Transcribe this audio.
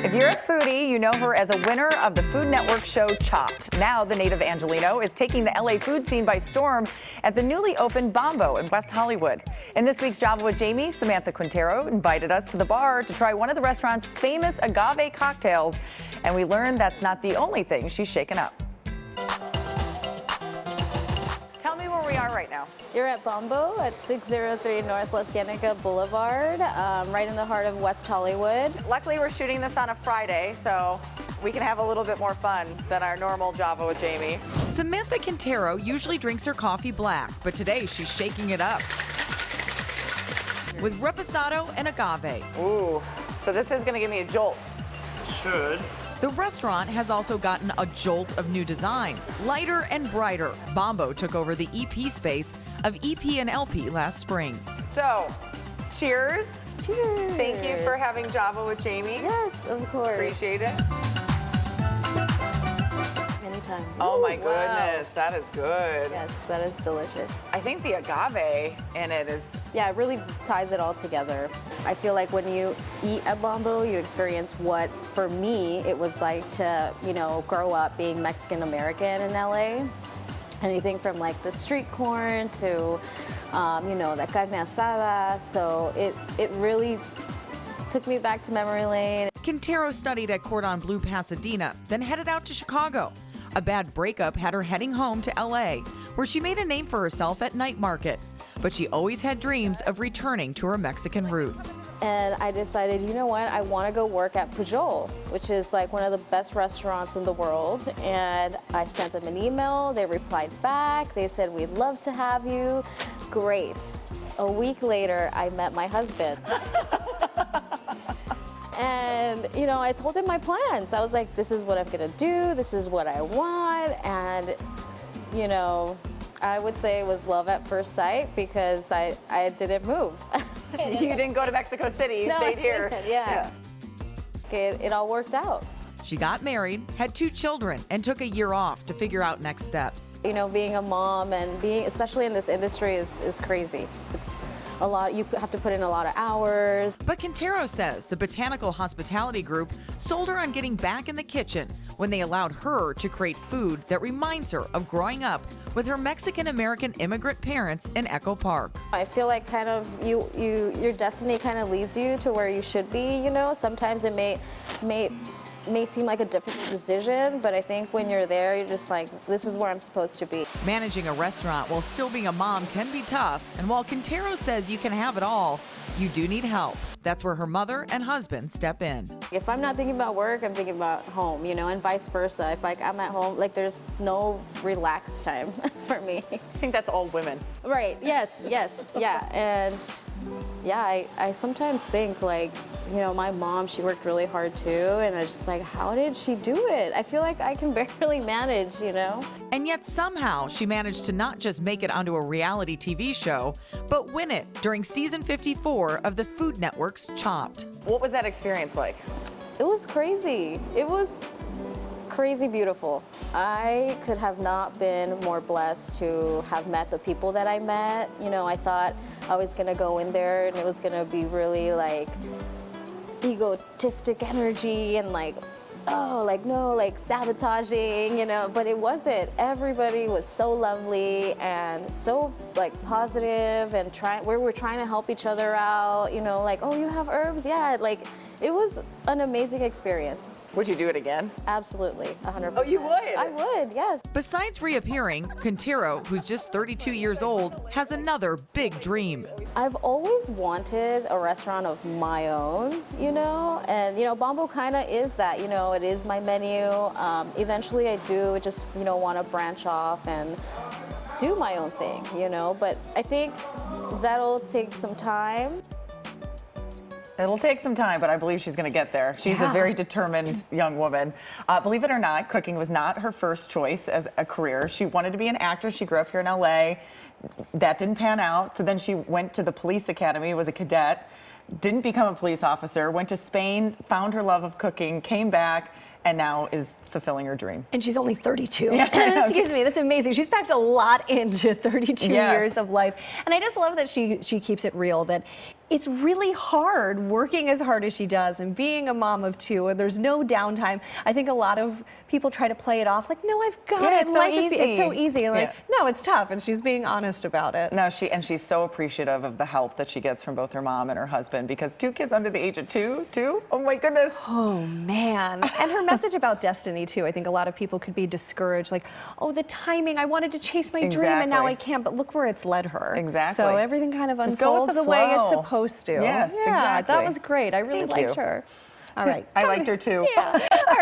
If you're a foodie, you know her as a winner of the Food Network show Chopped. Now the native Angeleno is taking the LA food scene by storm at the newly opened Bombo in West Hollywood. In this week's Java with Jamie, Samantha Quintero invited us to the bar to try one of the restaurant's famous agave cocktails, and we learned that's not the only thing she's shaken up. Tell me where we are right now. You're at Bombo at 603 North La Cienega Boulevard, right in the heart of West Hollywood. Luckily, we're shooting this on a Friday, so we can have a little bit more fun than our normal Java with Jamie. Samantha Quintero usually drinks her coffee black, but today she's shaking it up with reposado and agave. Ooh, so this is going to give me a jolt. Should. The restaurant has also gotten a jolt of new design. Lighter and brighter, Bombo took over the EP space of EP and LP last spring. So, cheers. Cheers. Thank you for having Java with Jamie. Yes, of course. Appreciate it. Anytime. Oh my Ooh, wow. goodness, that is good. Yes, that is delicious. I think the agave in it is... Yeah, it really ties it all together. I feel like when you eat at Bombo, you experience what, for me, it was like to, grow up being Mexican-American in LA. Anything from like the street corn to, the carne asada. So it really took me back to memory lane. Quintero studied at Cordon Bleu Pasadena, then headed out to Chicago. A bad breakup had her heading home to LA, where she made a name for herself at night market. But she always had dreams of returning to her Mexican roots. And I decided, you know what, I want to go work at Pujol, which is like one of the best restaurants in the world. And I sent them an email, they replied back, they said, we'd love to have you. Great. A week later, I met my husband. And, I told him my plans. I was like, this is what I'm gonna do, this is what I want. And, I would say it was love at first sight because I didn't move. You didn't go to Mexico City, you no, stayed here. Didn't, yeah. It all worked out. She got married, had 2 children, and took a year off to figure out next steps. Being a mom and especially in this industry is crazy. It's a lot, you have to put in a lot of hours. But Quintero says the Botanical Hospitality Group sold her on getting back in the kitchen when they allowed her to create food that reminds her of growing up with her Mexican-American immigrant parents in Echo Park. I feel like kind of your destiny kind of leads you to where you should be, Sometimes it may seem like a difficult decision, but I think when you're there, you're just like, this is where I'm supposed to be. Managing a restaurant while still being a mom can be tough, and while Quintero says you can have it all, you do need help. That's where her mother and husband step in. If I'm not thinking about work, I'm thinking about home, and vice versa. If I'm at home, there's no relaxed time for me. I think that's all women. Right, yes, yeah. And yeah, I sometimes think my mom, she worked really hard too, and I was just like, how did she do it? I feel like I can barely manage, And yet somehow she managed to not just make it onto a reality TV show, but win it during season 54 of the Food Network's Chopped. What was that experience like? It was crazy. It was crazy beautiful. I could have not been more blessed to have met the people that I met. I thought I was gonna go in there and it was gonna be really egotistic energy and sabotaging, but it wasn't. Everybody was so lovely and so positive and we were trying to help each other out, oh, you have herbs? Yeah, it was an amazing experience. Would you do it again? Absolutely, 100%. Oh, you would? I would, yes. Besides reappearing, Quintero, who's just 32 years old, has another big dream. I've always wanted a restaurant of my own, and Bombo kind of is that, it is my menu. Eventually I do just, want to branch off and do my own thing, but I think that'll take some time. It'll take some time, but I believe she's going to get there. She's a very determined young woman. Believe it or not, cooking was not her first choice as a career. She wanted to be an actress. She grew up here in LA. That didn't pan out. So then she went to the police academy, was a cadet, didn't become a police officer, went to Spain, found her love of cooking, came back, and now is fulfilling her dream. And she's only 32. Yeah. Excuse me, that's amazing. She's packed a lot into 32 Yes. years of life. And I just love that she keeps it real, that it's really hard working as hard as she does and being a mom of 2, and there's no downtime. I think a lot of people try to play it off like, no, I've got Yeah, it. it's so It's so easy. easy. And like, Yeah. no, it's tough, and she's being honest about it. No, she's so appreciative of the help that she gets from both her mom and her husband, because 2 kids under the age of 2, too? Oh my goodness. Oh man. And her message about destiny too. I think a lot of people could be discouraged, like, oh, the timing, I wanted to chase my dream and now I can't, but look where it's led her. Exactly. So everything kind of Just go with unfolds the the way it's flow. supposed to. Yes, yeah, exactly. that was great. I really Thank liked you. her. All right. I liked her too. Yeah. All right.